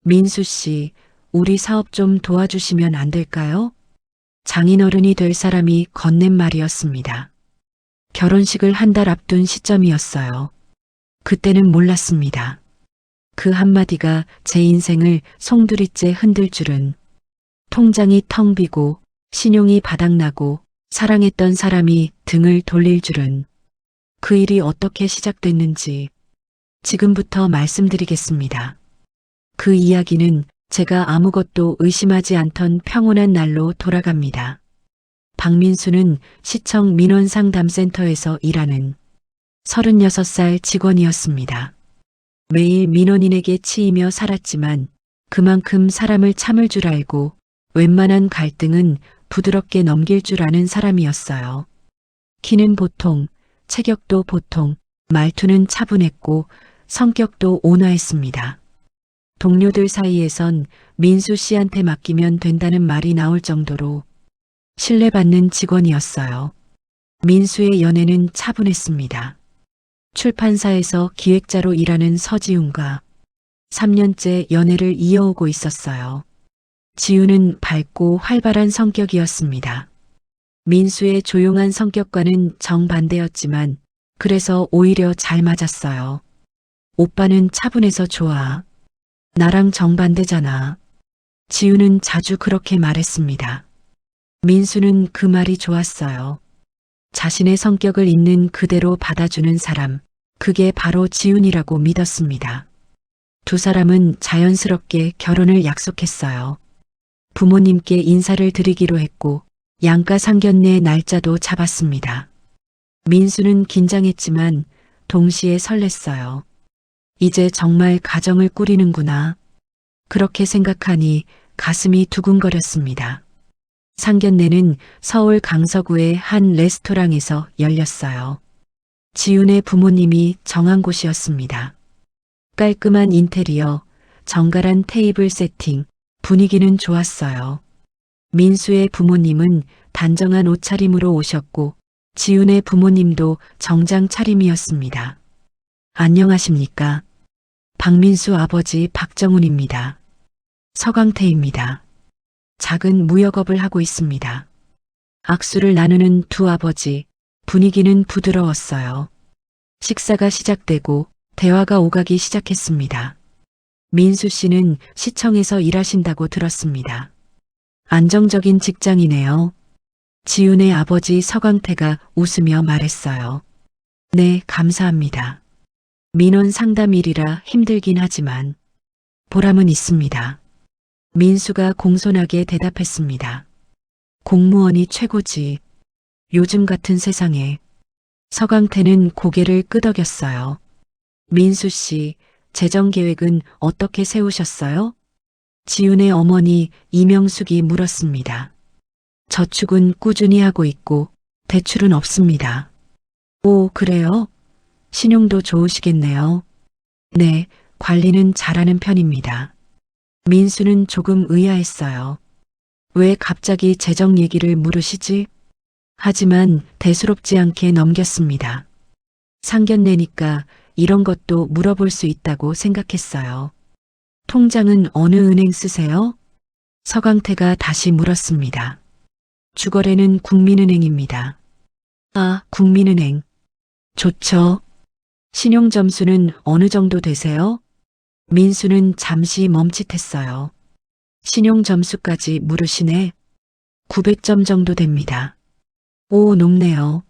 민수 씨, 우리 사업 좀 도와주시면 안 될까요? 장인어른이 될 사람이 건넨 말이었습니다. 결혼식을 한 달 앞둔 시점이었어요. 그때는 몰랐습니다. 그 한마디가 제 인생을 송두리째 흔들 줄은, 통장이 텅 비고 신용이 바닥나고 사랑했던 사람이 등을 돌릴 줄은. 그 일이 어떻게 시작됐는지 지금부터 말씀드리겠습니다. 그 이야기는 제가 아무것도 의심하지 않던 평온한 날로 돌아갑니다. 박민수는 시청 민원상담센터에서 일하는 36살 직원이었습니다. 매일 민원인에게 치이며 살았지만 그만큼 사람을 참을 줄 알고 웬만한 갈등은 부드럽게 넘길 줄 아는 사람이었어요. 키는 보통, 체격도 보통, 말투는 차분했고 성격도 온화했습니다. 동료들 사이에선 민수 씨한테 맡기면 된다는 말이 나올 정도로 신뢰받는 직원이었어요. 민수의 연애는 차분했습니다. 출판사에서 기획자로 일하는 서지훈과 3년째 연애를 이어오고 있었어요. 지훈은 밝고 활발한 성격이었습니다. 민수의 조용한 성격과는 정반대였지만 그래서 오히려 잘 맞았어요. 오빠는 차분해서 좋아. 나랑 정반대잖아. 지훈은 자주 그렇게 말했습니다. 민수는 그 말이 좋았어요. 자신의 성격을 있는 그대로 받아주는 사람, 그게 바로 지훈이라고 믿었습니다. 두 사람은 자연스럽게 결혼을 약속했어요. 부모님께 인사를 드리기로 했고 양가 상견례 날짜도 잡았습니다. 민수는 긴장했지만 동시에 설렜어요. 이제 정말 가정을 꾸리는구나. 그렇게 생각하니 가슴이 두근거렸습니다. 상견례는 서울 강서구의 한 레스토랑에서 열렸어요. 지훈의 부모님이 정한 곳이었습니다. 깔끔한 인테리어, 정갈한 테이블 세팅, 분위기는 좋았어요. 민수의 부모님은 단정한 옷차림으로 오셨고 지훈의 부모님도 정장 차림이었습니다. 안녕하십니까? 박민수 아버지 박정훈입니다. 서강태입니다. 작은 무역업을 하고 있습니다. 악수를 나누는 두 아버지, 분위기는 부드러웠어요. 식사가 시작되고 대화가 오가기 시작했습니다. 민수 씨는 시청에서 일하신다고 들었습니다. 안정적인 직장이네요. 지훈의 아버지 서강태가 웃으며 말했어요. 네, 감사합니다. 민원 상담 일이라 힘들긴 하지만 보람은 있습니다. 민수가 공손하게 대답했습니다. 공무원이 최고지. 요즘 같은 세상에. 서강태는 고개를 끄덕였어요. 민수 씨, 재정 계획은 어떻게 세우셨어요? 지훈의 어머니 이명숙이 물었습니다. 저축은 꾸준히 하고 있고 대출은 없습니다. 오, 그래요? 신용도 좋으시겠네요. 네, 관리는 잘하는 편입니다. 민수는 조금 의아했어요. 왜 갑자기 재정 얘기를 물으시지? 하지만 대수롭지 않게 넘겼습니다. 상견례니까 이런 것도 물어볼 수 있다고 생각했어요. 통장은 어느 은행 쓰세요? 서강태가 다시 물었습니다. 주거래는 국민은행입니다. 아, 국민은행. 좋죠. 신용점수는 어느 정도 되세요? 민수는 잠시 멈칫했어요. 신용점수까지 물으시네. 900점 정도 됩니다. 오, 높네요.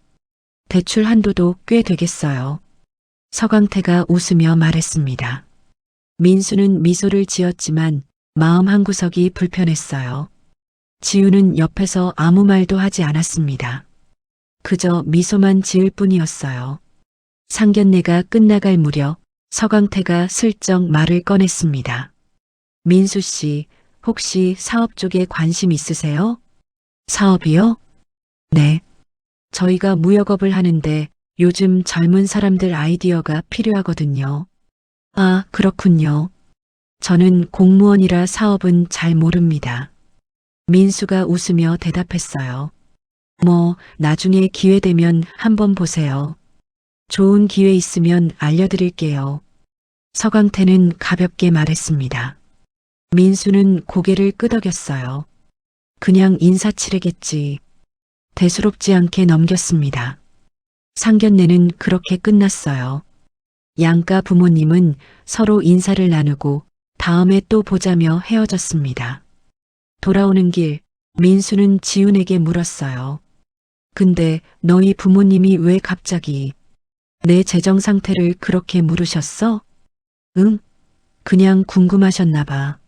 대출 한도도 꽤 되겠어요. 서강태가 웃으며 말했습니다. 민수는 미소를 지었지만 마음 한구석이 불편했어요. 지훈은 옆에서 아무 말도 하지 않았습니다. 그저 미소만 지을 뿐이었어요. 상견례가 끝나갈 무렵 서강태가 슬쩍 말을 꺼냈습니다. 민수 씨, 혹시 사업 쪽에 관심 있으세요? 사업이요? 네. 저희가 무역업을 하는데 요즘 젊은 사람들 아이디어가 필요하거든요. 아, 그렇군요. 저는 공무원이라 사업은 잘 모릅니다. 민수가 웃으며 대답했어요. 뭐, 나중에 기회 되면 한번 보세요. 좋은 기회 있으면 알려드릴게요. 서강태는 가볍게 말했습니다. 민수는 고개를 끄덕였어요. 그냥 인사치레겠지. 대수롭지 않게 넘겼습니다. 상견례는 그렇게 끝났어요. 양가 부모님은 서로 인사를 나누고 다음에 또 보자며 헤어졌습니다. 돌아오는 길 민수는 지훈에게 물었어요. 근데 너희 부모님이 왜 갑자기 내 재정 상태를 그렇게 물으셨어? 응? 그냥 궁금하셨나 봐.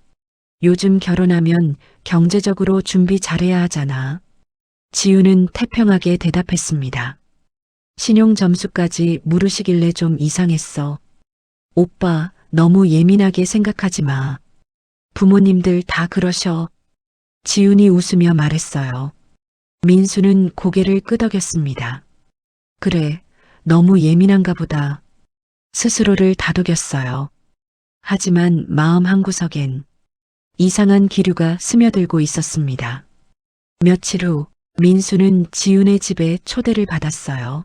요즘 결혼하면 경제적으로 준비 잘해야 하잖아. 지우는 태평하게 대답했습니다. 신용 점수까지 물으시길래 좀 이상했어. 오빠, 너무 예민하게 생각하지 마. 부모님들 다 그러셔. 지훈이 웃으며 말했어요. 민수는 고개를 끄덕였습니다. 그래, 너무 예민한가 보다. 스스로를 다독였어요. 하지만 마음 한구석엔 이상한 기류가 스며들고 있었습니다. 며칠 후 민수는 지훈의 집에 초대를 받았어요.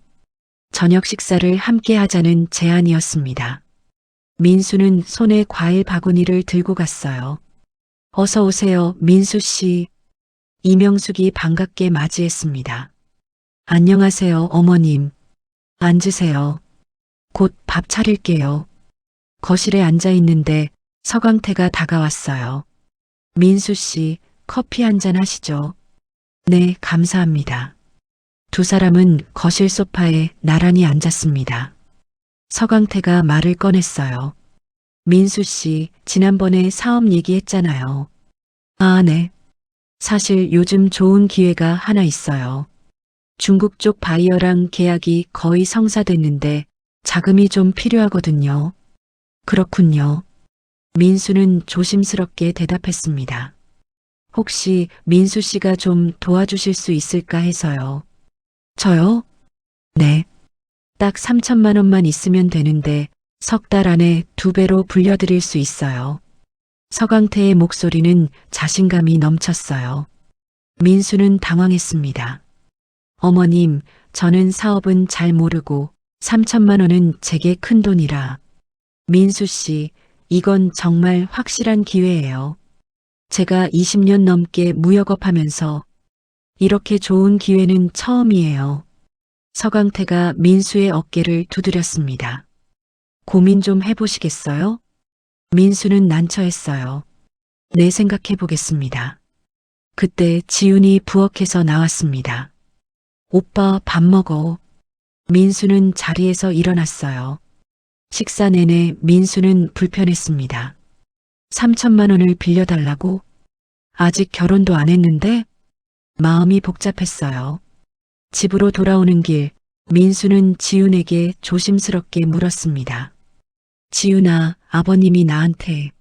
저녁 식사를 함께 하자는 제안이었습니다. 민수는 손에 과일 바구니를 들고 갔어요. 어서 오세요, 민수 씨. 이명숙이 반갑게 맞이했습니다. 안녕하세요, 어머님. 앉으세요. 곧 밥 차릴게요. 거실에 앉아 있는데 서강태가 다가왔어요. 민수 씨, 커피 한잔 하시죠. 네, 감사합니다. 두 사람은 거실 소파에 나란히 앉았습니다. 서강태가 말을 꺼냈어요. 민수 씨, 지난번에 사업 얘기했잖아요. 아, 네. 사실 요즘 좋은 기회가 하나 있어요. 중국 쪽 바이어랑 계약이 거의 성사됐는데 자금이 좀 필요하거든요. 그렇군요. 민수는 조심스럽게 대답했습니다. 혹시 민수 씨가 좀 도와주실 수 있을까 해서요. 저요? 네. 딱 3천만 원만 있으면 되는데 석 달 안에 2배로 불려드릴 수 있어요. 서강태의 목소리는 자신감이 넘쳤어요. 민수는 당황했습니다. 어머님, 저는 사업은 잘 모르고 3천만 원은 제게 큰 돈이라. 민수 씨, 이건 정말 확실한 기회예요. 제가 20년 넘게 무역업 하면서 이렇게 좋은 기회는 처음이에요. 서강태가 민수의 어깨를 두드렸습니다. 고민 좀 해보시겠어요? 민수는 난처했어요. 네, 생각해 보겠습니다. 그때 지훈이 부엌에서 나왔습니다. 오빠, 밥 먹어. 민수는 자리에서 일어났어요. 식사 내내 민수는 불편했습니다. 3천만 원을 빌려달라고? 아직 결혼도 안 했는데? 마음이 복잡했어요. 집으로 돌아오는 길, 민수는 지훈에게 조심스럽게 물었습니다. 지훈아, 아버님이 나한테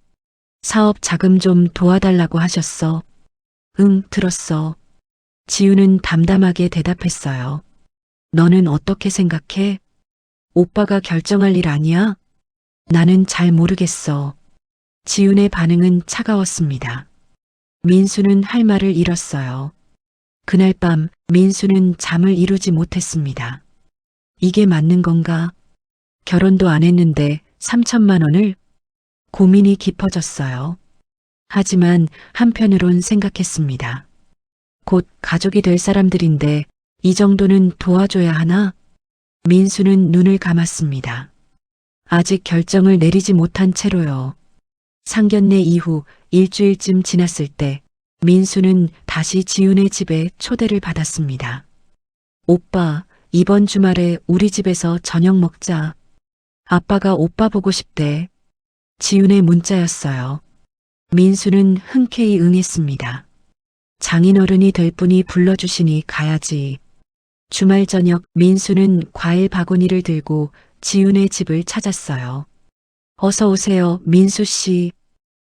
사업 자금 좀 도와달라고 하셨어. 응, 들었어. 지훈은 담담하게 대답했어요. 너는 어떻게 생각해? 오빠가 결정할 일 아니야? 나는 잘 모르겠어. 지훈의 반응은 차가웠습니다. 민수는 할 말을 잃었어요. 그날 밤 민수는 잠을 이루지 못했습니다. 이게 맞는 건가? 결혼도 안 했는데 3천만 원을? 고민이 깊어졌어요. 하지만 한편으론 생각했습니다. 곧 가족이 될 사람들인데 이 정도는 도와줘야 하나? 민수는 눈을 감았습니다. 아직 결정을 내리지 못한 채로요. 상견례 이후 일주일쯤 지났을 때 민수는 다시 지훈의 집에 초대를 받았습니다. 오빠, 이번 주말에 우리 집에서 저녁 먹자. 아빠가 오빠 보고 싶대. 지훈의 문자였어요. 민수는 흔쾌히 응했습니다. 장인어른이 될 분이 불러주시니 가야지. 주말 저녁 민수는 과일 바구니를 들고 지훈의 집을 찾았어요. 어서 오세요, 민수 씨.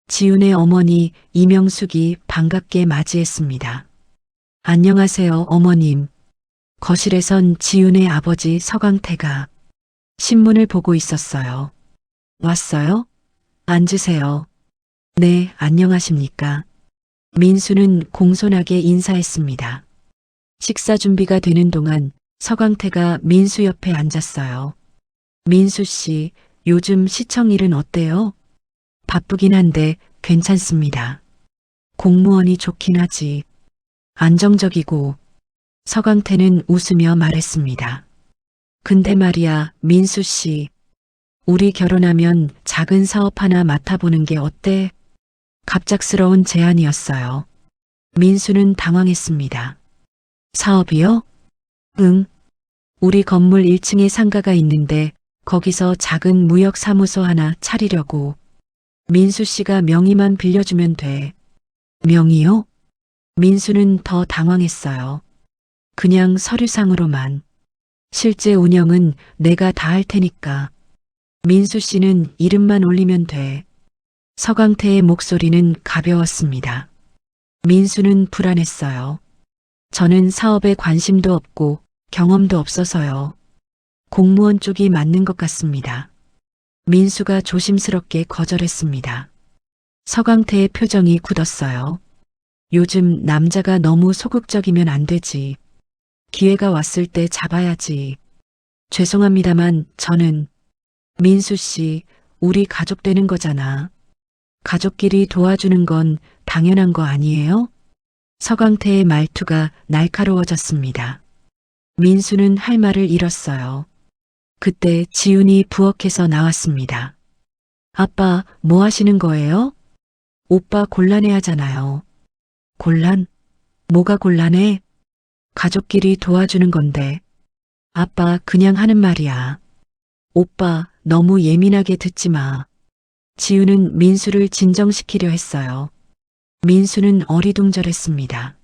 지훈의 어머니 이명숙이 반갑게 맞이했습니다. 안녕하세요, 어머님. 거실에선 지훈의 아버지 서강태가 신문을 보고 있었어요. 왔어요? 앉으세요. 네, 안녕하십니까. 민수는 공손하게 인사했습니다. 식사 준비가 되는 동안 서강태가 민수 옆에 앉았어요. 민수 씨, 요즘 시청 일은 어때요? 바쁘긴 한데 괜찮습니다. 공무원이 좋긴 하지. 안정적이고. 서강태는 웃으며 말했습니다. 근데 말이야, 민수 씨. 우리 결혼하면 작은 사업 하나 맡아보는 게 어때? 갑작스러운 제안이었어요. 민수는 당황했습니다. 사업이요? 응. 우리 건물 1층에 상가가 있는데 거기서 작은 무역 사무소 하나 차리려고. 민수 씨가 명의만 빌려주면 돼. 명의요? 민수는 더 당황했어요. 그냥 서류상으로만. 실제 운영은 내가 다 할 테니까. 민수 씨는 이름만 올리면 돼. 서강태의 목소리는 가벼웠습니다. 민수는 불안했어요. 저는 사업에 관심도 없고 경험도 없어서요. 공무원 쪽이 맞는 것 같습니다. 민수가 조심스럽게 거절했습니다. 서강태의 표정이 굳었어요. 요즘 남자가 너무 소극적이면 안 되지. 기회가 왔을 때 잡아야지. 죄송합니다만 저는 민수 씨, 우리 가족 되는 거잖아. 가족끼리 도와주는 건 당연한 거 아니에요? 서강태의 말투가 날카로워졌습니다. 민수는 할 말을 잃었어요. 그때 지훈이 부엌에서 나왔습니다. 아빠, 뭐 하시는 거예요? 오빠 곤란해 하잖아요. 곤란? 뭐가 곤란해? 가족끼리 도와주는 건데. 아빠 그냥 하는 말이야. 오빠 너무 예민하게 듣지 마. 지우는 민수를 진정시키려 했어요. 민수는 어리둥절했습니다.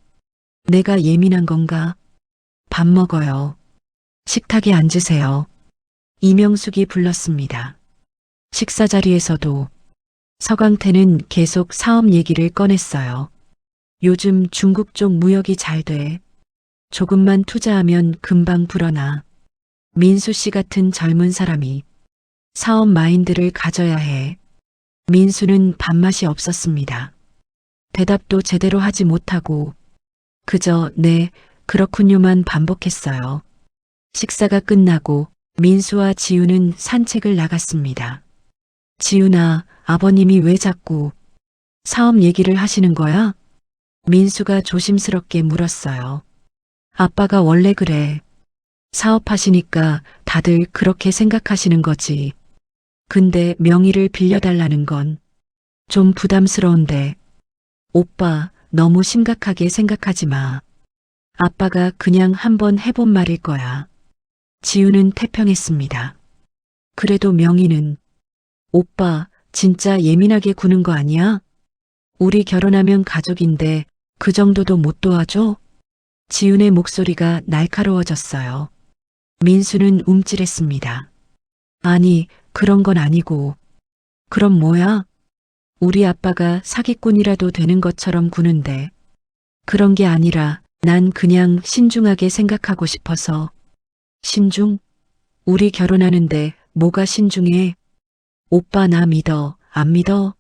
내가 예민한 건가? 밥 먹어요. 식탁에 앉으세요. 이명숙이 불렀습니다. 식사 자리에서도 서강태는 계속 사업 얘기를 꺼냈어요. 요즘 중국 쪽 무역이 잘 돼. 조금만 투자하면 금방 불어나. 민수 씨 같은 젊은 사람이 사업 마인드를 가져야 해. 민수는 밥맛이 없었습니다. 대답도 제대로 하지 못하고 그저 네, 그렇군요만 반복했어요. 식사가 끝나고 민수와 지우는 산책을 나갔습니다. 지우나, 아버님이 왜 자꾸 사업 얘기를 하시는 거야? 민수가 조심스럽게 물었어요. 아빠가 원래 그래. 사업하시니까 다들 그렇게 생각하시는 거지. 근데 명의를 빌려달라는 건 좀 부담스러운데. 오빠, 너무 심각하게 생각하지 마. 아빠가 그냥 한번 해본 말일 거야. 지우는 태평했습니다. 그래도 명의는 오빠, 진짜 예민하게 구는 거 아니야? 우리 결혼하면 가족인데 그 정도도 못 도와줘? 지훈의 목소리가 날카로워졌어요. 민수는 움찔했습니다. 아니, 그런 건 아니고. 그럼 뭐야? 우리 아빠가 사기꾼이라도 되는 것처럼 구는데. 그런 게 아니라 난 그냥 신중하게 생각하고 싶어서. 신중? 우리 결혼하는데 뭐가 신중해? 오빠 나 믿어, 안 믿어?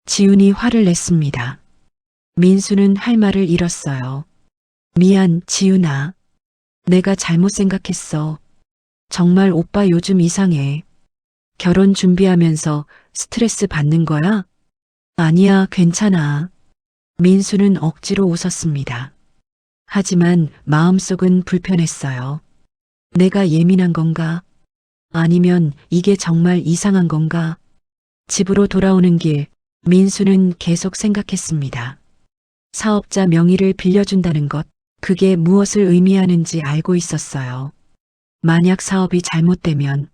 지훈이 화를 냈습니다. 민수는 할 말을 잃었어요. 미안, 지훈아. 내가 잘못 생각했어. 정말 오빠 요즘 이상해. 결혼 준비하면서 스트레스 받는 거야? 아니야, 괜찮아. 민수는 억지로 웃었습니다. 하지만 마음속은 불편했어요. 내가 예민한 건가? 아니면 이게 정말 이상한 건가? 집으로 돌아오는 길, 민수는 계속 생각했습니다. 사업자 명의를 빌려준다는 것, 그게 무엇을 의미하는지 알고 있었어요. 만약 사업이 잘못되면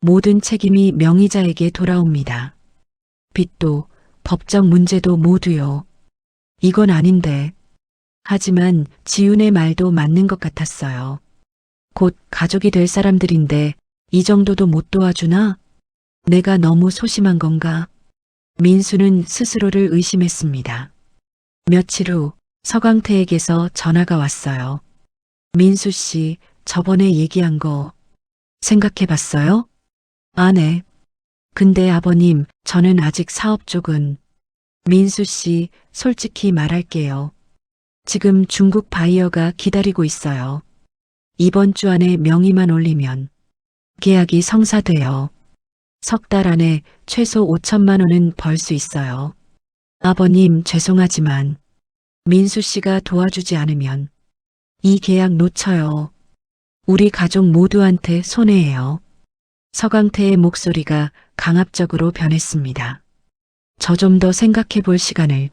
모든 책임이 명의자에게 돌아옵니다. 빚도, 법적 문제도 모두요. 이건 아닌데. 하지만 지훈의 말도 맞는 것 같았어요. 곧 가족이 될 사람들인데 이 정도도 못 도와주나? 내가 너무 소심한 건가? 민수는 스스로를 의심했습니다. 며칠 후 서강태에게서 전화가 왔어요. 민수 씨, 저번에 얘기한 거 생각해 봤어요? 아, 네. 근데 아버님, 저는 아직 사업 쪽은. 민수 씨, 솔직히 말할게요. 지금 중국 바이어가 기다리고 있어요. 이번 주 안에 명의만 올리면 계약이 성사돼요. 석 달 안에 최소 5천만 원은 벌 수 있어요. 아버님, 죄송하지만 민수 씨가 도와주지 않으면 이 계약 놓쳐요. 우리 가족 모두한테 손해예요. 서강태의 목소리가 강압적으로 변했습니다. 저 좀 더 생각해 볼 시간을.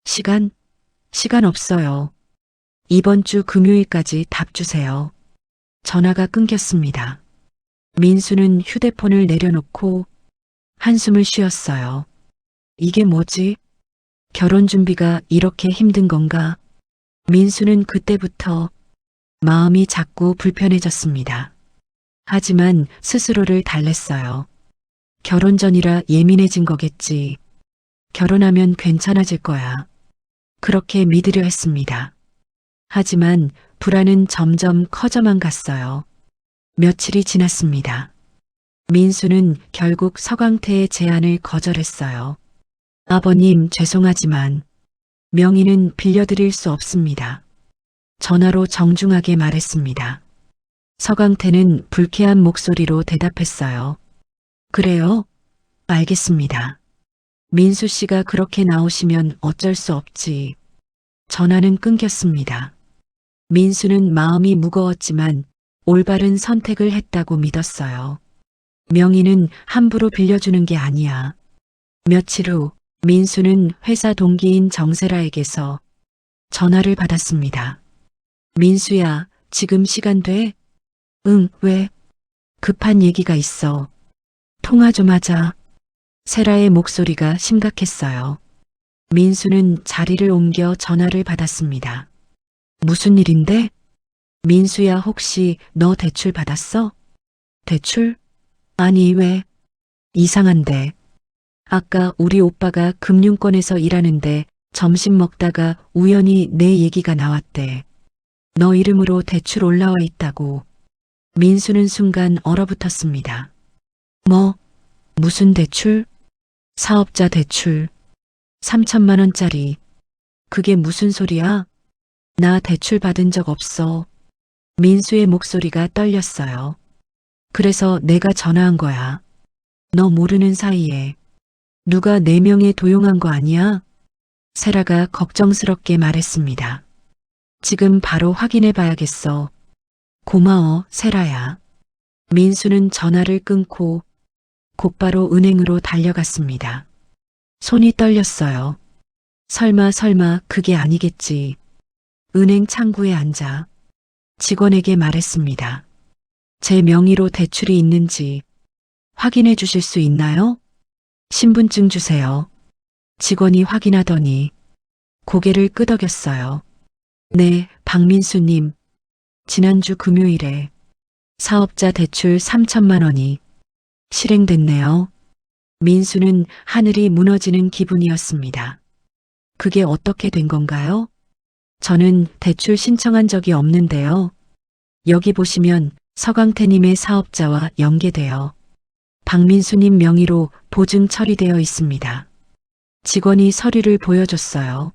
시간 없어요. 이번 주 금요일까지 답 주세요. 전화가 끊겼습니다. 민수는 휴대폰을 내려놓고 한숨을 쉬었어요. 이게 뭐지? 결혼 준비가 이렇게 힘든 건가? 민수는 그때부터 마음이 자꾸 불편해졌습니다. 하지만 스스로를 달랬어요. 결혼 전이라 예민해진 거겠지. 결혼하면 괜찮아질 거야. 그렇게 믿으려 했습니다. 하지만 불안은 점점 커져만 갔어요. 며칠이 지났습니다. 민수는 결국 서강태의 제안을 거절했어요. 아버님, 죄송하지만 명의는 빌려드릴 수 없습니다. 전화로 정중하게 말했습니다. 서강태는 불쾌한 목소리로 대답했어요. 그래요? 알겠습니다. 민수 씨가 그렇게 나오시면 어쩔 수 없지. 전화는 끊겼습니다. 민수는 마음이 무거웠지만 올바른 선택을 했다고 믿었어요. 명의는 함부로 빌려주는 게 아니야. 며칠 후 민수는 회사 동기인 정세라에게서 전화를 받았습니다. 민수야, 지금 시간 돼? 응, 왜? 급한 얘기가 있어. 통화 좀 하자. 세라의 목소리가 심각했어요. 민수는 자리를 옮겨 전화를 받았습니다. 무슨 일인데? 민수야, 혹시 너 대출 받았어? 대출? 아니, 왜? 이상한데. 아까 우리 오빠가 금융권에서 일하는데 점심 먹다가 우연히 내 얘기가 나왔대. 너 이름으로 대출 올라와 있다고. 민수는 순간 얼어붙었습니다. 뭐? 무슨 대출? 사업자 대출. 3천만 원짜리. 그게 무슨 소리야? 나 대출 받은 적 없어. 민수의 목소리가 떨렸어요. 그래서 내가 전화한 거야. 너 모르는 사이에. 누가 내 명에 도용한 거 아니야? 세라가 걱정스럽게 말했습니다. 지금 바로 확인해 봐야겠어. 고마워, 세라야. 민수는 전화를 끊고 곧바로 은행으로 달려갔습니다. 손이 떨렸어요. 설마 그게 아니겠지. 은행 창구에 앉아 직원에게 말했습니다. 제 명의로 대출이 있는지 확인해 주실 수 있나요? 신분증 주세요. 직원이 확인하더니 고개를 끄덕였어요. 네, 박민수님. 지난주 금요일에 사업자 대출 3천만 원이 실행됐네요. 민수는 하늘이 무너지는 기분이었습니다. 그게 어떻게 된 건가요? 저는 대출 신청한 적이 없는데요. 여기 보시면 서강태님의 사업자와 연계되어 박민수님 명의로 보증 처리되어 있습니다. 직원이 서류를 보여줬어요.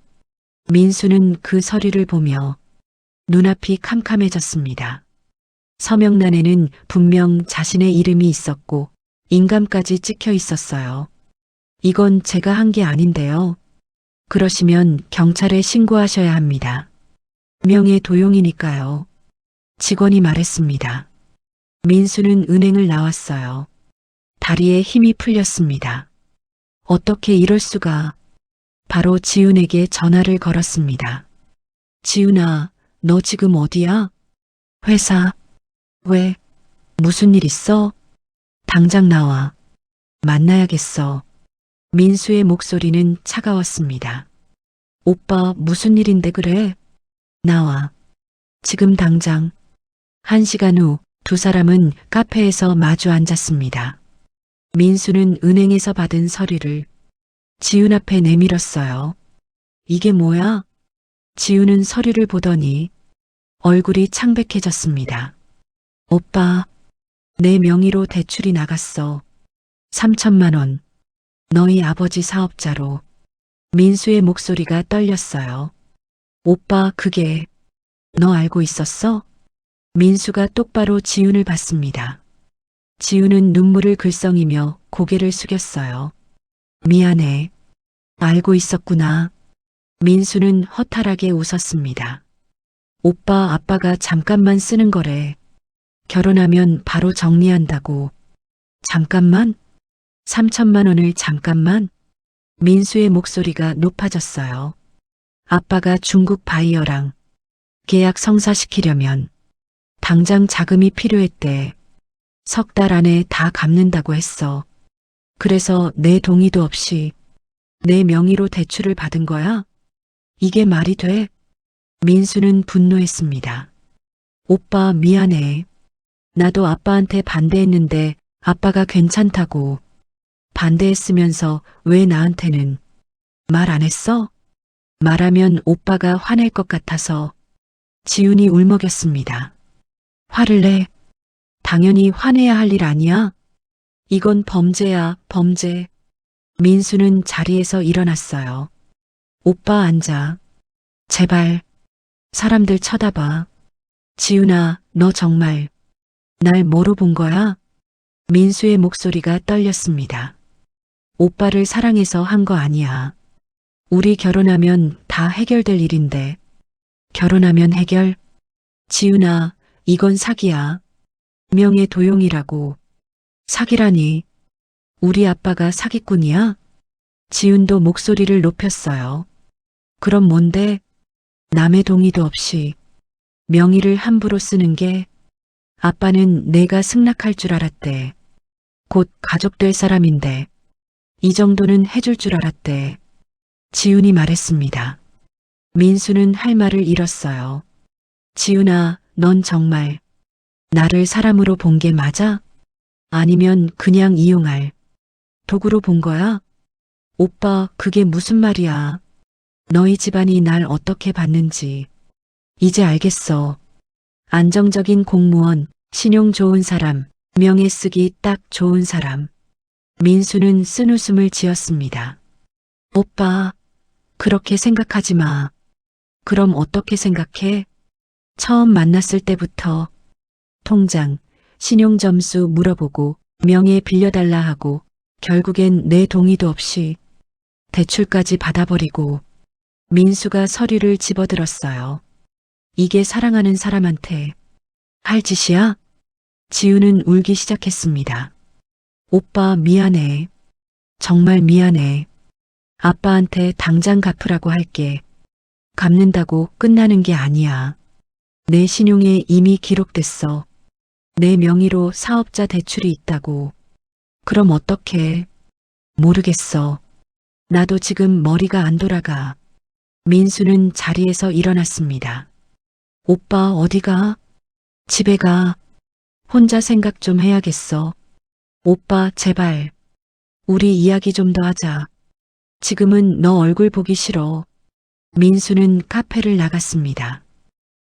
민수는 그 서류를 보며 눈앞이 캄캄해졌습니다. 서명란에는 분명 자신의 이름이 있었고 인감까지 찍혀 있었어요. 이건 제가 한 게 아닌데요. 그러시면 경찰에 신고하셔야 합니다. 명예 도용이니까요. 직원이 말했습니다. 민수는 은행을 나왔어요. 다리에 힘이 풀렸습니다. 어떻게 이럴 수가. 바로 지훈에게 전화를 걸었습니다. 지훈아, 너 지금 어디야? 회사. 왜? 무슨 일 있어? 당장 나와. 만나야겠어. 민수의 목소리는 차가웠습니다. 오빠, 무슨 일인데 그래? 나와. 지금 당장. 1시간 후 두 사람은 카페에서 마주 앉았습니다. 민수는 은행에서 받은 서류를 지훈 앞에 내밀었어요. 이게 뭐야? 지훈은 서류를 보더니 얼굴이 창백해졌습니다. 오빠, 내 명의로 대출이 나갔어. 3천만 원. 너희 아버지 사업자로. 민수의 목소리가 떨렸어요. 오빠, 그게 너 알고 있었어? 민수가 똑바로 지훈을 봤습니다. 지훈은 눈물을 글썽이며 고개를 숙였어요. 미안해. 알고 있었구나. 민수는 허탈하게 웃었습니다. 오빠 아빠가 잠깐만 쓰는 거래. 결혼하면 바로 정리한다고. 잠깐만? 3천만 원을 잠깐만? 민수의 목소리가 높아졌어요. 아빠가 중국 바이어랑 계약 성사시키려면 당장 자금이 필요했대. 3달 안에 다 갚는다고 했어. 그래서 내 동의도 없이 내 명의로 대출을 받은 거야? 이게 말이 돼? 민수는 분노했습니다. 오빠 미안해. 나도 아빠한테 반대했는데 아빠가 괜찮다고. 반대했으면서 왜 나한테는 말 안 했어? 말하면 오빠가 화낼 것 같아서 지훈이 울먹였습니다. 화를 내? 당연히 화내야 할 일 아니야? 이건 범죄야, 범죄. 민수는 자리에서 일어났어요. 오빠 앉아. 제발. 사람들 쳐다봐. 지훈아, 너 정말 날 뭐로 본 거야? 민수의 목소리가 떨렸습니다. 오빠를 사랑해서 한 거 아니야. 우리 결혼하면 다 해결될 일인데. 결혼하면 해결? 지훈아, 이건 사기야. 명예 도용이라고. 사기라니. 우리 아빠가 사기꾼이야? 지훈도 목소리를 높였어요. 그럼 뭔데? 남의 동의도 없이 명의를 함부로 쓰는 게. 아빠는 내가 승낙할 줄 알았대. 곧 가족 될 사람인데 이 정도는 해줄 줄 알았대. 지훈이 말했습니다. 민수는 할 말을 잃었어요. 지훈아, 넌 정말 나를 사람으로 본 게 맞아? 아니면 그냥 이용할 도구로 본 거야? 오빠, 그게 무슨 말이야. 너희 집안이 날 어떻게 봤는지 이제 알겠어. 안정적인 공무원, 신용 좋은 사람, 명예 쓰기 딱 좋은 사람. 민수는 쓴웃음을 지었습니다. 오빠, 그렇게 생각하지 마. 그럼 어떻게 생각해? 처음 만났을 때부터 통장, 신용점수 물어보고 명예 빌려달라 하고 결국엔 내 동의도 없이 대출까지 받아버리고. 민수가 서류를 집어들었어요. 이게 사랑하는 사람한테 할 짓이야? 지우는 울기 시작했습니다. 오빠 미안해. 정말 미안해. 아빠한테 당장 갚으라고 할게. 갚는다고 끝나는 게 아니야. 내 신용에 이미 기록됐어. 내 명의로 사업자 대출이 있다고. 그럼 어떡해? 모르겠어. 나도 지금 머리가 안 돌아가. 민수는 자리에서 일어났습니다. 오빠 어디가? 집에 가. 혼자 생각 좀 해야겠어. 오빠 제발. 우리 이야기 좀 더 하자. 지금은 너 얼굴 보기 싫어. 민수는 카페를 나갔습니다.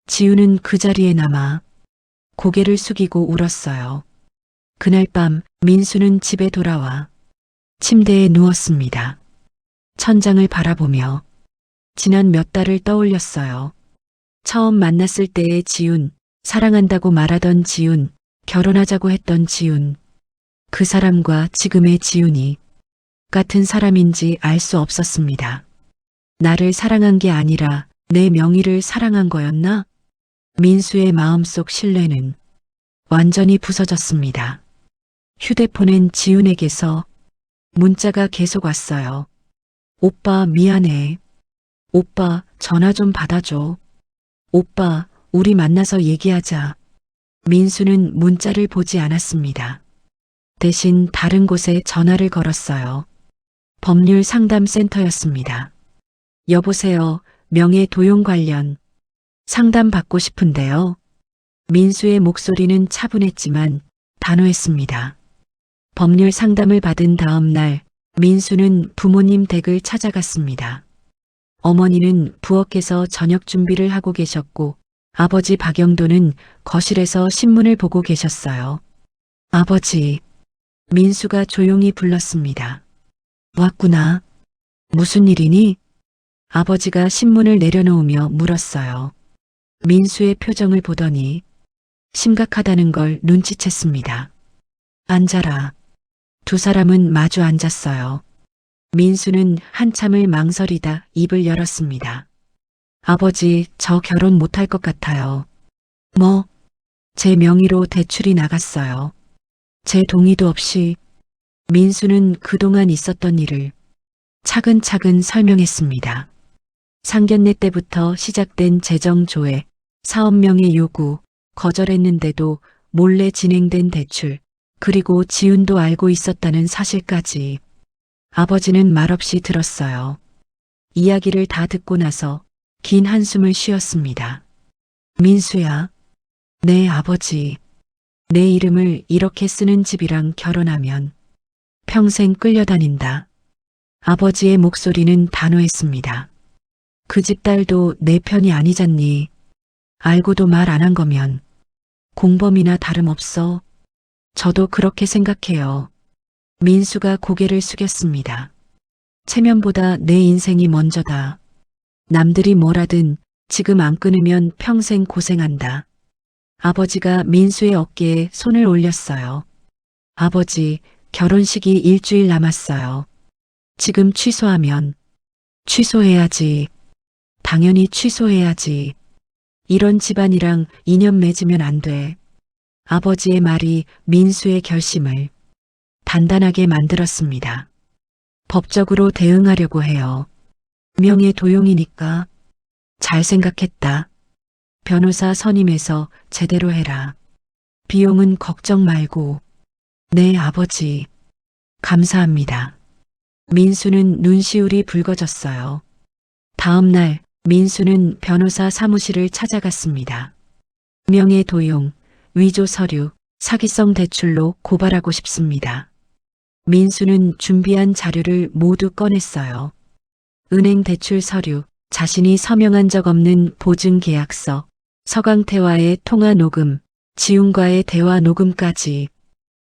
지우는 그 자리에 남아 고개를 숙이고 울었어요. 그날 밤 민수는 집에 돌아와 침대에 누웠습니다. 천장을 바라보며 지난 몇 달을 떠올렸어요. 처음 만났을 때의 지훈, 사랑한다고 말하던 지훈, 결혼하자고 했던 지훈. 그 사람과 지금의 지훈이 같은 사람인지 알 수 없었습니다. 나를 사랑한 게 아니라 내 명의를 사랑한 거였나? 민수의 마음속 신뢰는 완전히 부서졌습니다. 휴대폰엔 지훈에게서 문자가 계속 왔어요. 오빠 미안해. 오빠 전화 좀 받아줘. 오빠 우리 만나서 얘기하자. 민수는 문자를 보지 않았습니다. 대신 다른 곳에 전화를 걸었어요. 법률 상담센터였습니다. 여보세요. 명예 도용 관련 상담 받고 싶은데요. 민수의 목소리는 차분했지만 단호했습니다. 법률 상담을 받은 다음 날 민수는 부모님 댁을 찾아갔습니다. 어머니는 부엌에서 저녁 준비를 하고 계셨고 아버지 박영도는 거실에서 신문을 보고 계셨어요. 아버지, 민수가 조용히 불렀습니다. 왔구나. 무슨 일이니? 아버지가 신문을 내려놓으며 물었어요. 민수의 표정을 보더니 심각하다는 걸 눈치챘습니다. 앉아라. 두 사람은 마주 앉았어요. 민수는 한참을 망설이다 입을 열었습니다. 아버지, 저 결혼 못할 것 같아요. 뭐? 제 명의로 대출이 나갔어요. 제 동의도 없이. 민수는 그동안 있었던 일을 차근차근 설명했습니다. 상견례 때부터 시작된 재정 조회, 사업명의 요구, 거절했는데도 몰래 진행된 대출, 그리고 지훈도 알고 있었다는 사실까지. 아버지는 말없이 들었어요. 이야기를 다 듣고 나서 긴 한숨을 쉬었습니다. 민수야, 네 아버지. 내 이름을 이렇게 쓰는 집이랑 결혼하면 평생 끌려다닌다. 아버지의 목소리는 단호했습니다. 그 집 딸도 내 편이 아니잖니. 알고도 말 안 한 거면 공범이나 다름없어. 저도 그렇게 생각해요. 민수가 고개를 숙였습니다. 체면보다 내 인생이 먼저다. 남들이 뭐라든 지금 안 끊으면 평생 고생한다. 아버지가 민수의 어깨에 손을 올렸어요. 아버지, 결혼식이 일주일 남았어요. 지금 취소하면 취소해야지. 당연히 취소해야지. 이런 집안이랑 인연 맺으면 안 돼. 아버지의 말이 민수의 결심을 단단하게 만들었습니다. 법적으로 대응하려고 해요. 명예 도용이니까. 잘 생각했다. 변호사 선임해서 제대로 해라. 비용은 걱정 말고. 네, 아버지. 감사합니다. 민수는 눈시울이 붉어졌어요. 다음 날 민수는 변호사 사무실을 찾아갔습니다. 명예 도용, 위조 서류, 사기성 대출로 고발하고 싶습니다. 민수는 준비한 자료를 모두 꺼냈어요. 은행 대출 서류, 자신이 서명한 적 없는 보증 계약서, 서강태와의 통화 녹음, 지훈과의 대화 녹음까지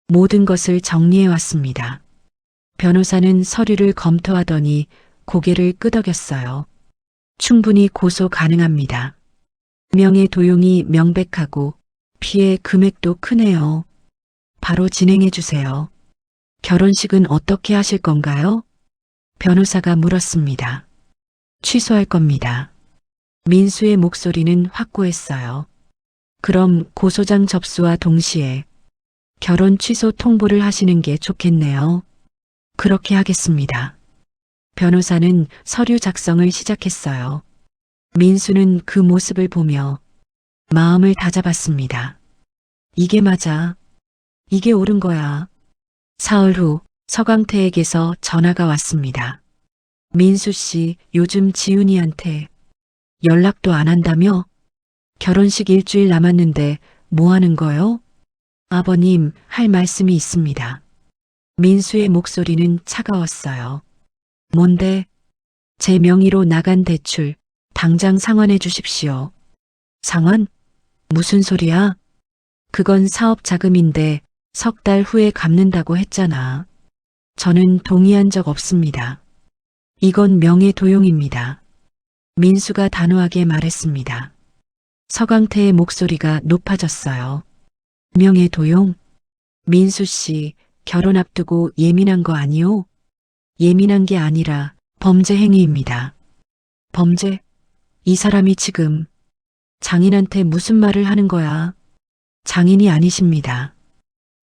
모든 것을 정리해 왔습니다. 변호사는 서류를 검토하더니 고개를 끄덕였어요. 충분히 고소 가능합니다. 명예 도용이 명백하고 피해 금액도 크네요. 바로 진행해 주세요. 결혼식은 어떻게 하실 건가요? 변호사가 물었습니다. 취소할 겁니다. 민수의 목소리는 확고했어요. 그럼 고소장 접수와 동시에 결혼 취소 통보를 하시는 게 좋겠네요. 그렇게 하겠습니다. 변호사는 서류 작성을 시작했어요. 민수는 그 모습을 보며 마음을 다잡았습니다. 이게 맞아. 이게 옳은 거야. 사흘 후 서강태에게서 전화가 왔습니다. 민수 씨, 요즘 지훈이한테 연락도 안 한다며? 결혼식 일주일 남았는데 뭐 하는 거요? 아버님, 할 말씀이 있습니다. 민수의 목소리는 차가웠어요. 뭔데? 제 명의로 나간 대출 당장 상환해 주십시오. 상환? 무슨 소리야? 그건 사업 자금인데 석 달 후에 갚는다고 했잖아. 저는 동의한 적 없습니다. 이건 명예 도용입니다. 민수가 단호하게 말했습니다. 서강태의 목소리가 높아졌어요. 명예 도용? 민수 씨, 결혼 앞두고 예민한 거 아니오? 예민한 게 아니라 범죄 행위입니다. 범죄? 이 사람이 지금 장인한테 무슨 말을 하는 거야? 장인이 아니십니다.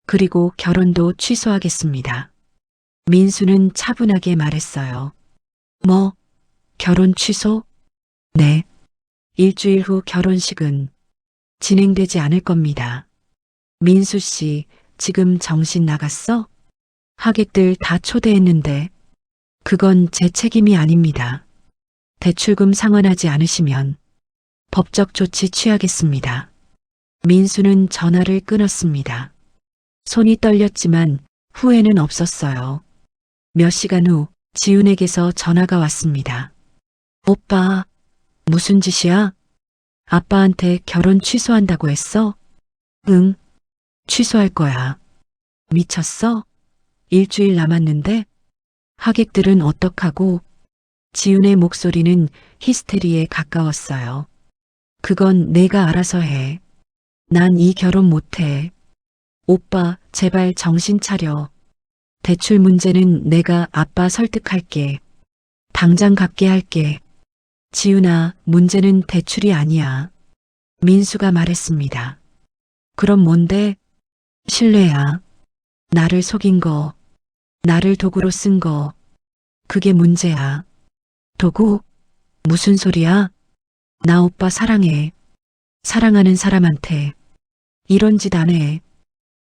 그리고 결혼도 취소하겠습니다. 민수는 차분하게 말했어요. 뭐? 결혼 취소? 네. 일주일 후 결혼식은 진행되지 않을 겁니다. 민수 씨, 지금 정신 나갔어? 하객들 다 초대했는데 그건 제 책임이 아닙니다. 대출금 상환하지 않으시면 법적 조치 취하겠습니다. 민수는 전화를 끊었습니다. 손이 떨렸지만 후회는 없었어요. 몇 시간 후 지훈에게서 전화가 왔습니다. 오빠, 무슨 짓이야? 아빠한테 결혼 취소한다고 했어? 응, 취소할 거야. 미쳤어? 일주일 남았는데? 하객들은 어떡하고? 지훈의 목소리는 히스테리에 가까웠어요. 그건 내가 알아서 해. 난 이 결혼 못해. 오빠, 제발 정신 차려. 대출 문제는 내가 아빠 설득할게. 당장 갚게 할게. 지훈아, 문제는 대출이 아니야. 민수가 말했습니다. 그럼 뭔데? 신뢰야. 나를 속인 거, 나를 도구로 쓴 거, 그게 문제야. 도구? 무슨 소리야? 나 오빠 사랑해. 사랑하는 사람한테 이런 짓 안 해.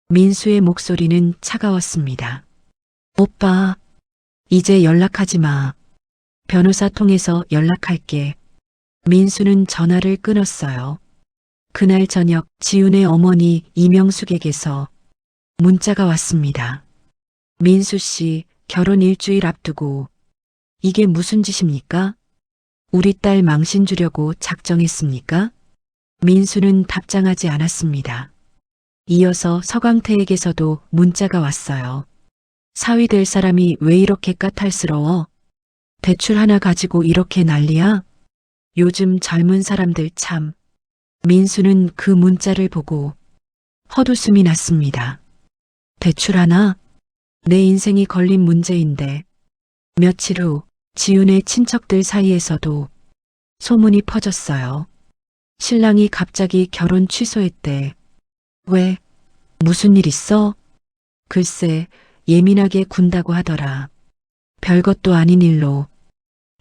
민수의 목소리는 차가웠습니다. 오빠, 이제 연락하지 마. 변호사 통해서 연락할게. 민수는 전화를 끊었어요. 그날 저녁 지훈의 어머니 이명숙에게서 문자가 왔습니다. 민수 씨, 결혼 일주일 앞두고 이게 무슨 짓입니까? 우리 딸 망신 주려고 작정했습니까? 민수는 답장하지 않았습니다. 이어서 서광태에게서도 문자가 왔어요. 사위 될 사람이 왜 이렇게 까탈스러워? 대출 하나 가지고 이렇게 난리야? 요즘 젊은 사람들 참. 민수는 그 문자를 보고 헛웃음이 났습니다. 대출 하나? 내 인생이 걸린 문제인데. 며칠 후 지훈의 친척들 사이에서도 소문이 퍼졌어요. 신랑이 갑자기 결혼 취소했대. 왜? 무슨 일 있어? 글쎄, 예민하게 군다고 하더라. 별것도 아닌 일로.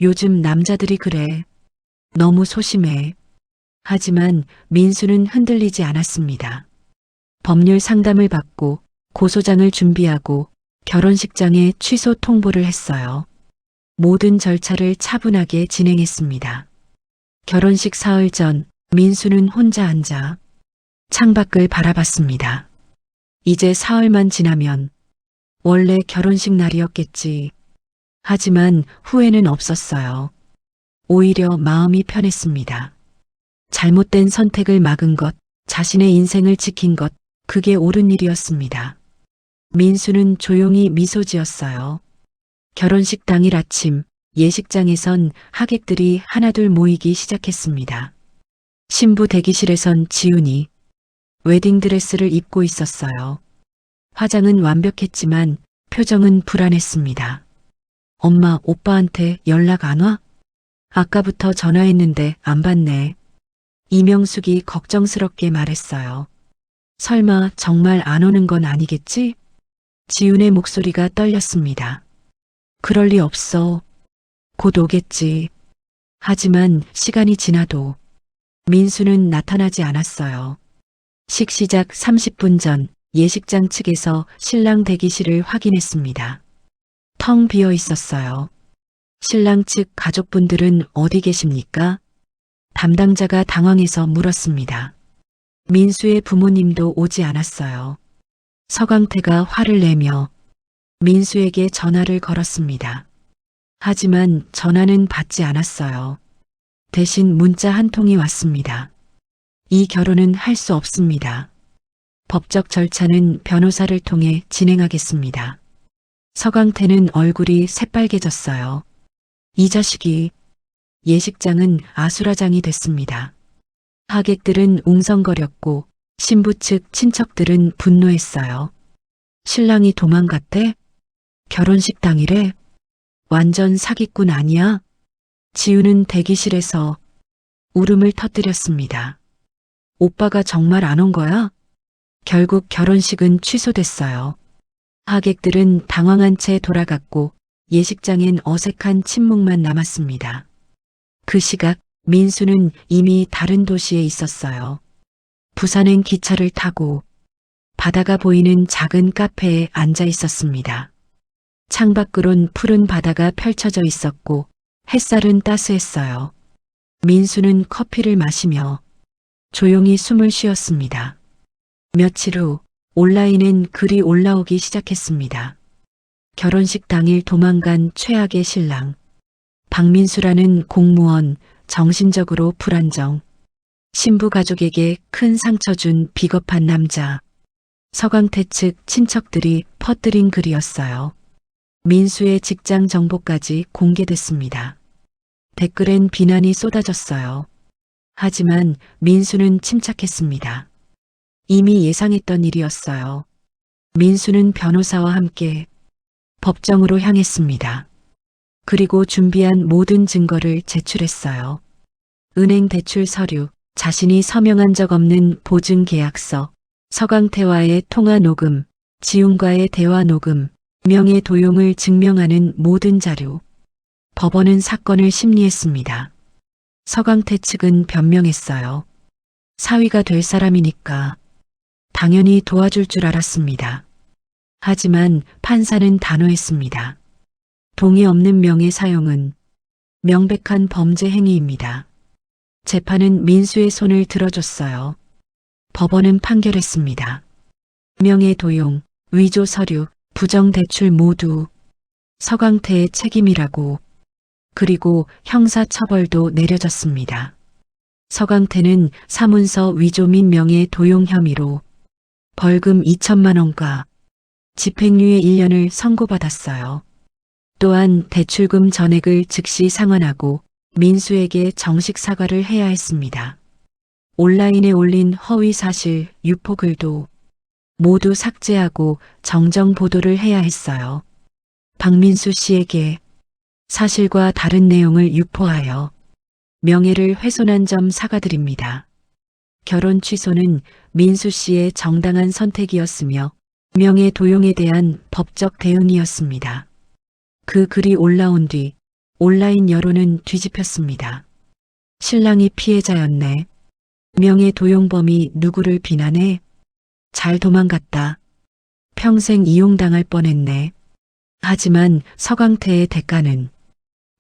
요즘 남자들이 그래. 너무 소심해. 하지만 민수는 흔들리지 않았습니다. 법률 상담을 받고 고소장을 준비하고 결혼식장에 취소 통보를 했어요. 모든 절차를 차분하게 진행했습니다. 결혼식 사흘 전 민수는 혼자 앉아 창밖을 바라봤습니다. 이제 사흘만 지나면 원래 결혼식 날이었겠지. 하지만 후회는 없었어요. 오히려 마음이 편했습니다. 잘못된 선택을 막은 것, 자신의 인생을 지킨 것, 그게 옳은 일이었습니다. 민수는 조용히 미소 지었어요. 결혼식 당일 아침 예식장에선 하객들이 하나둘 모이기 시작했습니다. 신부 대기실에선 지훈이 웨딩드레스를 입고 있었어요. 화장은 완벽했지만 표정은 불안했습니다. 엄마, 오빠한테 연락 안 와? 아까부터 전화했는데 안 받네. 이명숙이 걱정스럽게 말했어요. 설마 정말 안 오는 건 아니겠지? 지훈의 목소리가 떨렸습니다. 그럴 리 없어. 곧 오겠지. 하지만 시간이 지나도 민수는 나타나지 않았어요. 식시작 30분 전 예식장 측에서 신랑 대기실을 확인했습니다. 텅 비어 있었어요. 신랑 측 가족분들은 어디 계십니까? 담당자가 당황해서 물었습니다. 민수의 부모님도 오지 않았어요. 서광태가 화를 내며 민수에게 전화를 걸었습니다. 하지만 전화는 받지 않았어요. 대신 문자 한 통이 왔습니다. 이 결혼은 할 수 없습니다. 법적 절차는 변호사를 통해 진행하겠습니다. 서광태는 얼굴이 새빨개졌어요. 이 자식이. 예식장은 아수라장이 됐습니다. 하객들은 웅성거렸고 신부 측 친척들은 분노했어요. 신랑이 도망갔대? 결혼식 당일에? 완전 사기꾼 아니야? 지우는 대기실에서 울음을 터뜨렸습니다. 오빠가 정말 안 온 거야? 결국 결혼식은 취소됐어요. 하객들은 당황한 채 돌아갔고 예식장엔 어색한 침묵만 남았습니다. 그 시각 민수는 이미 다른 도시에 있었어요. 부산행 기차를 타고 바다가 보이는 작은 카페에 앉아 있었습니다. 창밖으론 푸른 바다가 펼쳐져 있었고 햇살은 따스했어요. 민수는 커피를 마시며 조용히 숨을 쉬었습니다. 며칠 후 온라인엔 글이 올라오기 시작했습니다. 결혼식 당일 도망간 최악의 신랑. 박민수라는 공무원, 정신적으로 불안정. 신부 가족에게 큰 상처 준 비겁한 남자. 서광태 측 친척들이 퍼뜨린 글이었어요. 민수의 직장 정보까지 공개됐습니다. 댓글엔 비난이 쏟아졌어요. 하지만 민수는 침착했습니다. 이미 예상했던 일이었어요. 민수는 변호사와 함께 법정으로 향했습니다. 그리고 준비한 모든 증거를 제출했어요. 은행 대출 서류, 자신이 서명한 적 없는 보증 계약서, 서강태와의 통화 녹음, 지훈과의 대화 녹음, 명예 도용을 증명하는 모든 자료. 법원은 사건을 심리했습니다. 서강태 측은 변명했어요. 사위가 될 사람이니까 당연히 도와줄 줄 알았습니다. 하지만 판사는 단호했습니다. 동의 없는 명의 사용은 명백한 범죄 행위입니다. 재판은 민수의 손을 들어줬어요. 법원은 판결했습니다. 명예 도용, 위조 서류, 부정 대출 모두 서강태의 책임이라고, 그리고 형사 처벌도 내려졌습니다. 서강태는 사문서 위조 및 명예 도용 혐의로 벌금 2천만 원과 집행유예 1년을 선고받았어요. 또한 대출금 전액을 즉시 상환하고 민수에게 정식 사과를 해야 했습니다. 온라인에 올린 허위 사실, 유포 글도 모두 삭제하고 정정 보도를 해야 했어요. 박민수 씨에게 사실과 다른 내용을 유포하여 명예를 훼손한 점 사과드립니다. 결혼 취소는 민수 씨의 정당한 선택이었으며 명예 도용에 대한 법적 대응이었습니다. 그 글이 올라온 뒤 온라인 여론은 뒤집혔습니다. 신랑이 피해자였네. 명예 도용범이 누구를 비난해? 잘 도망갔다. 평생 이용당할 뻔했네. 하지만 서강태의 대가는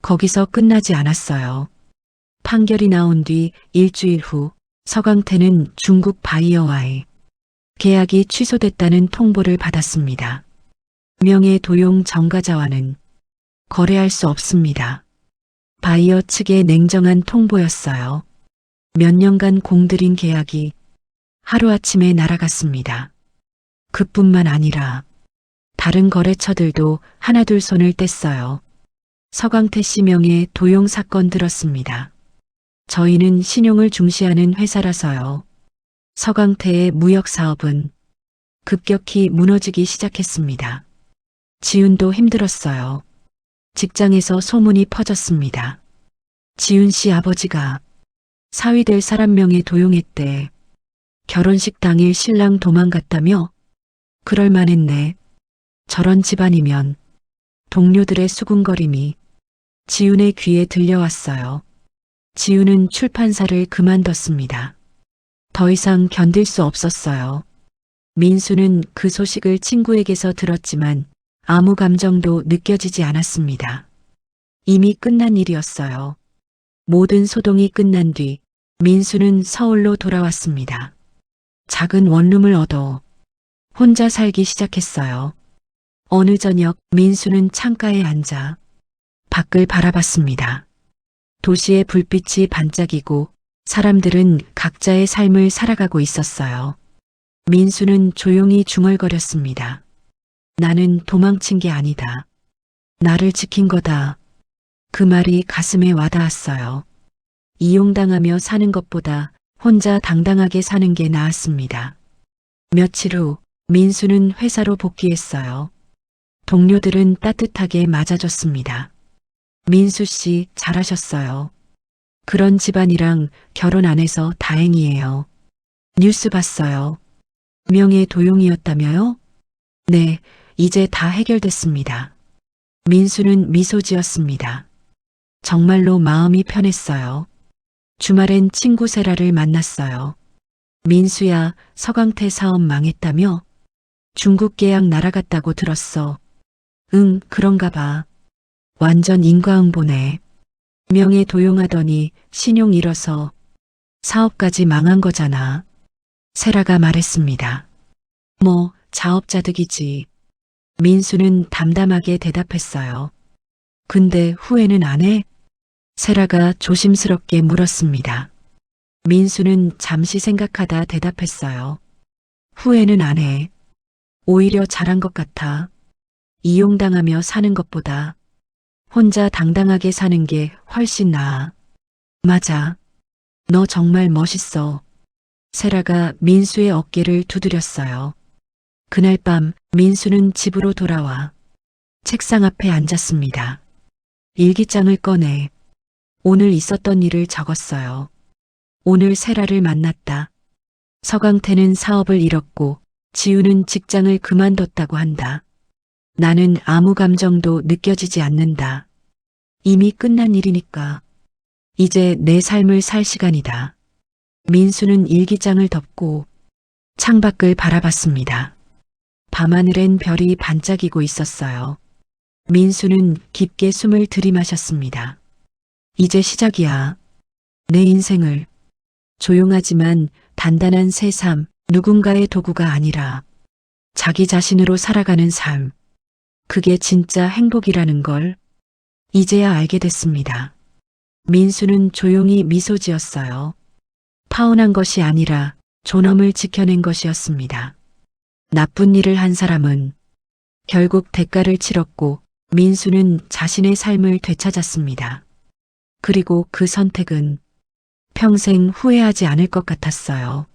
거기서 끝나지 않았어요. 판결이 나온 뒤 일주일 후 서강태는 중국 바이어와의 계약이 취소됐다는 통보를 받았습니다. 명예 도용 전가자와는 거래할 수 없습니다. 바이어 측의 냉정한 통보였어요. 몇 년간 공들인 계약이 하루아침에 날아갔습니다. 그뿐만 아니라 다른 거래처들도 하나둘 손을 뗐어요. 서강태 씨 명예 도용 사건 들었습니다. 저희는 신용을 중시하는 회사라서요. 서강태의 무역 사업은 급격히 무너지기 시작했습니다. 지훈도 힘들었어요. 직장에서 소문이 퍼졌습니다. 지훈 씨 아버지가 사위 될 사람 명예 도용했대. 결혼식 당일 신랑 도망갔다며? 그럴 만했네. 저런 집안이면. 동료들의 수군거림이 지훈의 귀에 들려왔어요. 지훈은 출판사를 그만뒀습니다. 더 이상 견딜 수 없었어요. 민수는 그 소식을 친구에게서 들었지만 아무 감정도 느껴지지 않았습니다. 이미 끝난 일이었어요. 모든 소동이 끝난 뒤 민수는 서울로 돌아왔습니다. 작은 원룸을 얻어 혼자 살기 시작했어요. 어느 저녁 민수는 창가에 앉아 밖을 바라봤습니다. 도시의 불빛이 반짝이고 사람들은 각자의 삶을 살아가고 있었어요. 민수는 조용히 중얼거렸습니다. 나는 도망친 게 아니다. 나를 지킨 거다. 그 말이 가슴에 와닿았어요. 이용당하며 사는 것보다 혼자 당당하게 사는 게 나았습니다. 며칠 후 민수는 회사로 복귀했어요. 동료들은 따뜻하게 맞아줬습니다. 민수 씨 잘하셨어요. 그런 집안이랑 결혼 안 해서 다행이에요. 뉴스 봤어요. 명예 도용이었다며요? 네, 이제 다 해결됐습니다. 민수는 미소 지었습니다. 정말로 마음이 편했어요. 주말엔 친구 세라를 만났어요. 민수야, 서강태 사업 망했다며? 중국 계약 날아갔다고 들었어. 응, 그런가 봐. 완전 인과응보네. 명예 도용하더니 신용 잃어서 사업까지 망한 거잖아. 세라가 말했습니다. 뭐, 자업자득이지. 민수는 담담하게 대답했어요. 근데 후회는 안 해? 세라가 조심스럽게 물었습니다. 민수는 잠시 생각하다 대답했어요. 후회는 안 해. 오히려 잘한 것 같아. 이용당하며 사는 것보다 혼자 당당하게 사는 게 훨씬 나아. 맞아. 너 정말 멋있어. 세라가 민수의 어깨를 두드렸어요. 그날 밤 민수는 집으로 돌아와 책상 앞에 앉았습니다. 일기장을 꺼내 오늘 있었던 일을 적었어요. 오늘 세라를 만났다. 서강태는 사업을 잃었고 지우는 직장을 그만뒀다고 한다. 나는 아무 감정도 느껴지지 않는다. 이미 끝난 일이니까. 이제 내 삶을 살 시간이다. 민수는 일기장을 덮고 창밖을 바라봤습니다. 밤하늘엔 별이 반짝이고 있었어요. 민수는 깊게 숨을 들이마셨습니다. 이제 시작이야. 내 인생을. 조용하지만 단단한 새삼, 누군가의 도구가 아니라 자기 자신으로 살아가는 삶. 그게 진짜 행복이라는 걸 이제야 알게 됐습니다. 민수는 조용히 미소 지었어요. 파혼한 것이 아니라 존엄을 지켜낸 것이었습니다. 나쁜 일을 한 사람은 결국 대가를 치렀고 민수는 자신의 삶을 되찾았습니다. 그리고 그 선택은 평생 후회하지 않을 것 같았어요.